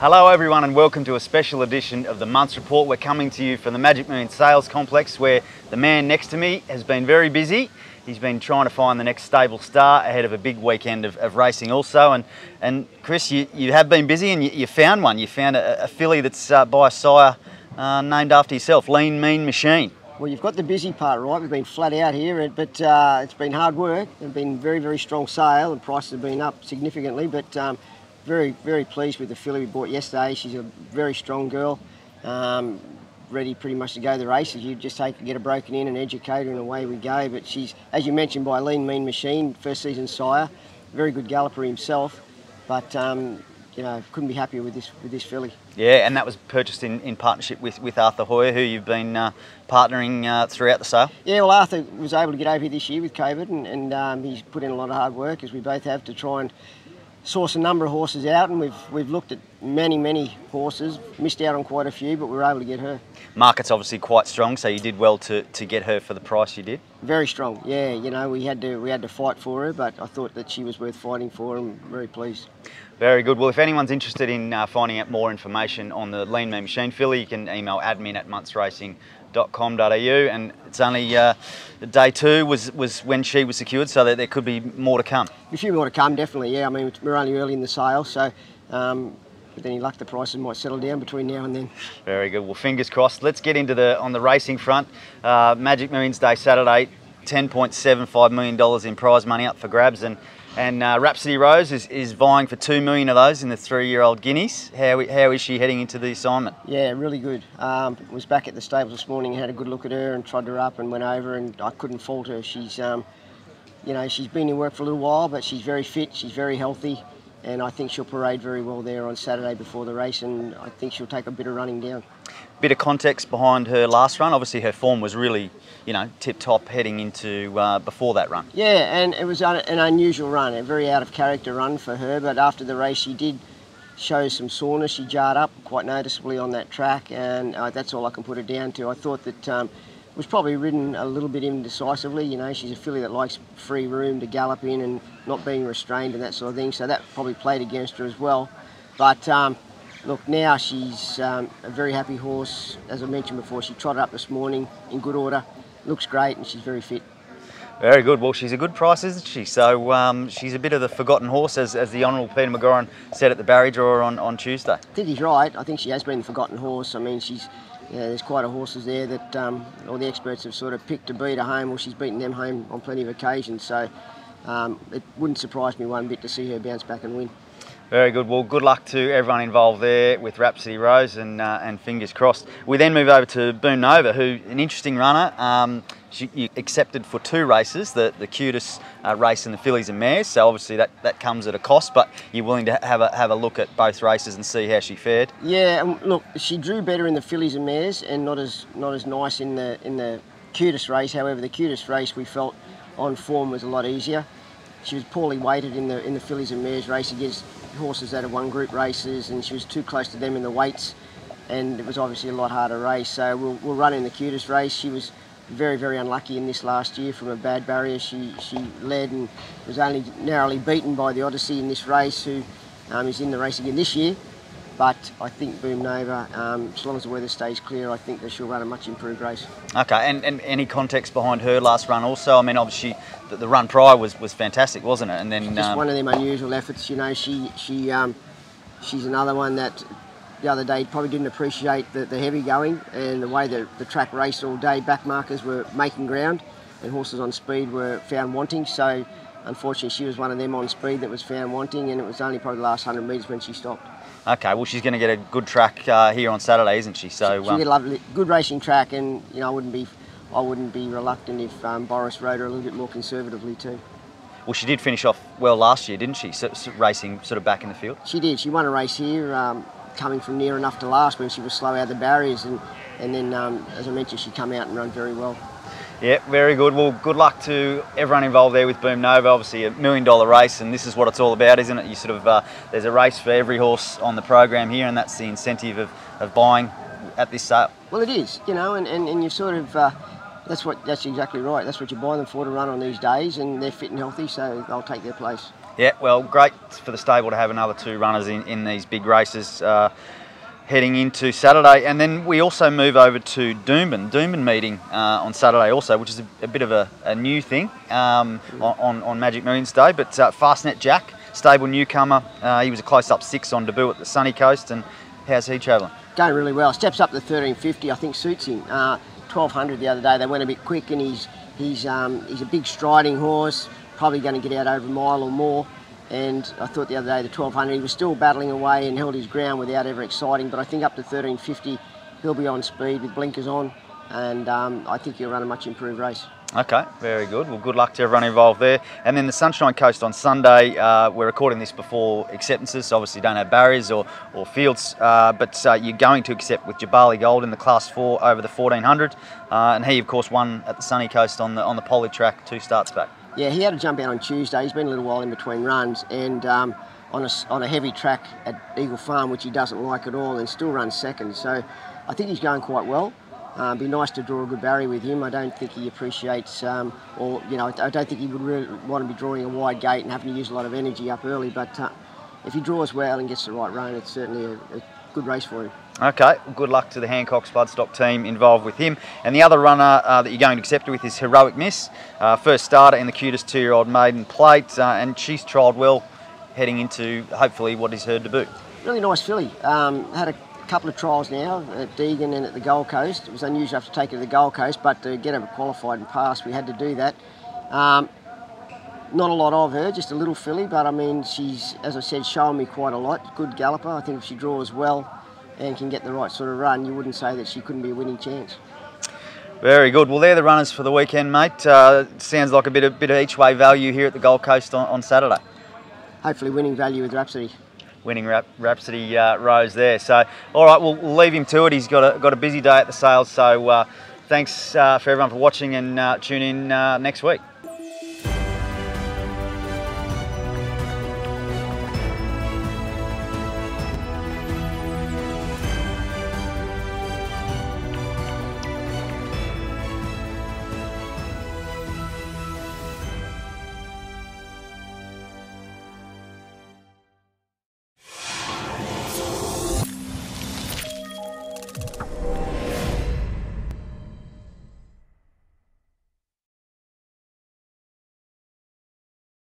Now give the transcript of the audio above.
Hello everyone and welcome to a special edition of the Munce Report. We're coming to you from the Magic Millions Sales Complex where the man next to me has been very busy. He's been trying to find the next stable star ahead of a big weekend of racing also. And Chris, you have been busy and you found one. You found a filly that's by a sire named after yourself, Lean Mean Machine. Well, you've got the busy part right. We've been flat out here, but it's been hard work. It's been very, very strong sale and prices have been up significantly, but very, very pleased with the filly we bought yesterday. She's a very strong girl, ready pretty much to go to the races. You just get her broken in and educate her and away we go. But she's, as you mentioned, by Lean Mean Machine, first season sire, very good galloper himself, but you know, couldn't be happier with this filly. Yeah, and that was purchased in partnership with Arthur Hoyer, who you've been partnering throughout the sale. Yeah, well, Arthur was able to get over here this year with COVID, and he's put in a lot of hard work, as we both have, to try and source a number of horses out, and we've looked at many horses, missed out on quite a few, but we were able to get her. Market's obviously quite strong, so you did well to get her for the price you did. Very strong, yeah. You know, we had to fight for her, but I thought that she was worth fighting for. I'm very pleased. Very good. Well, if anyone's interested in finding out more information on the Lean Mean Machine filly, you can email admin@munceracing.com.au, and it's only day two was when she was secured, so that there could be more to come. A few more to come, definitely. Yeah, I mean, we're only early in the sale, so with any luck, the prices might settle down between now and then. Very good. Well, fingers crossed. Let's get into on the racing front. Magic Millions Day Saturday, $10.75 million in prize money up for grabs, and Rhapsody Rose is vying for 2 million of those in the 3-year-old guineas. How is she heading into the assignment? Yeah, really good. Was back at the stables this morning, had a good look at her and trod her up and went over, and I couldn't fault her. She's, you know, she's been in work for a little while, but she's very fit, she's very healthy, and I think she'll parade very well there on Saturday before the race, and I think she'll take a bit of running down. Bit of context behind her last run. Obviously her form was really, you know, tip-top heading into before that run. Yeah, and it was an unusual run, a very out of character run for her, but after the race she did show some soreness. She jarred up quite noticeably on that track, and that's all I can put her down to. I thought that was probably ridden a little bit indecisively. You know, she's a filly that likes free room to gallop in and not being restrained and that sort of thing, so that probably played against her as well. But look, now she's a very happy horse. As I mentioned before, she trotted up this morning in good order, looks great, and she's very fit. Very good. Well, she's a good price, isn't she? So she's a bit of the forgotten horse, as the Honourable Peter McGoran said at the Barry Draw on Tuesday. I think he's right. I think she has been the forgotten horse. I mean, she's, you know, there's quite a horses there that all the experts have sort of picked to beat her home. Well, she's beaten them home on plenty of occasions. So it wouldn't surprise me one bit to see her bounce back and win. Very good. Well, good luck to everyone involved there with Rhapsody Rose, and fingers crossed. We then move over to Boom Nova, who an interesting runner. She accepted for 2 races, the cutest race and the fillies and mares. So obviously that comes at a cost, but you're willing to have a look at both races and see how she fared. Yeah, and look, she drew better in the fillies and mares, and not as nice in the cutest race. However, the cutest race we felt on form was a lot easier. She was poorly weighted in the fillies and mares race against horses that have won group races, and she was too close to them in the weights, and it was obviously a lot harder race. So we'll run in the cutest race. She was very, very unlucky in this last year from a bad barrier. She led and was only narrowly beaten by the Odyssey in this race, who is in the race again this year. But I think Boom Nova, as long as the weather stays clear, I think that she'll run a much improved race. Okay, and any context behind her last run also? I mean, obviously the run prior was fantastic, wasn't it? And then just one of them unusual efforts. You know, she's another one that the other day probably didn't appreciate the heavy going and the way the track raced all day. Back markers were making ground, and horses on speed were found wanting. So unfortunately, she was one of them on speed that was found wanting, and it was only probably the last 100 metres when she stopped. Okay, well, she's going to get a good track here on Saturday, isn't she? So she'll get a lovely, good racing track, and you know, I wouldn't be reluctant if Boris rode her a little bit more conservatively too. Well, she did finish off well last year, didn't she? Racing sort of back in the field. She did. She won a race here, coming from near enough to last when she was slow out of the barriers, and then as I mentioned, she come out and run very well. Yeah, very good. Well, good luck to everyone involved there with Boom Nova. Obviously $1 million race, and this is what it's all about, isn't it? You sort of there's a race for every horse on the program here, and that's the incentive of buying at this sale. Well, it is, you know, and you sort of that's exactly right. That's what you buy them for, to run on these days, and they're fit and healthy, so they'll take their place. Yeah, well, great for the stable to have another 2 runners in these big races heading into Saturday. And then we also move over to Doomben meeting on Saturday also, which is a bit of a new thing on Magic Millions Day. But Fastnet Jack, stable newcomer, he was a close-up 6 on debut at the Sunny Coast. And how's he travelling? Going really well. Steps up to 1350, I think suits him. 1200 the other day, they went a bit quick, and he's a big striding horse, probably going to get out over a mile or more. And I thought the other day, the 1200, he was still battling away and held his ground without ever exciting, but I think up to 1350, he'll be on speed with blinkers on, and I think he'll run a much improved race. Okay, very good. Well, good luck to everyone involved there. And then the Sunshine Coast on Sunday, we're recording this before acceptances, so obviously don't have barriers or fields, but you're going to accept with Jabali Gold in the Class 4 over the 1400, and he, of course, won at the Sunny Coast on the poly track 2 starts back. Yeah, he had to jump out on Tuesday. He's been a little while in between runs, and on a heavy track at Eagle Farm, which he doesn't like at all, and still runs second. So I think he's going quite well. Be nice to draw a good barrier with him. I don't think he appreciates, I don't think he would really want to be drawing a wide gate and having to use a lot of energy up early. But if he draws well and gets the right run, it's certainly a good race for him. Okay, well, good luck to the Hancock Bloodstock team involved with him. And the other runner that you're going to accept with is Heroic Miss, first starter in the cutest 2-year-old maiden plate, and she's trialled well heading into hopefully what is her debut. Really nice filly. Had a couple of trials now at Deagon and at the Gold Coast. It was unusual to have to take her to the Gold Coast, but to get her qualified and pass, we had to do that. Not a lot of her, just a little filly, but I mean, she's, as I said, showing me quite a lot. Good galloper. I think if she draws well and can get the right sort of run, you wouldn't say that she couldn't be a winning chance. Very good. Well, they're the runners for the weekend, mate. Sounds like a bit of each way value here at the Gold Coast on Saturday. Hopefully winning value with Rhapsody. Winning Rhapsody Rose there. So, all right, we'll leave him to it. He's got a busy day at the sales. So, thanks for everyone for watching, and tune in next week.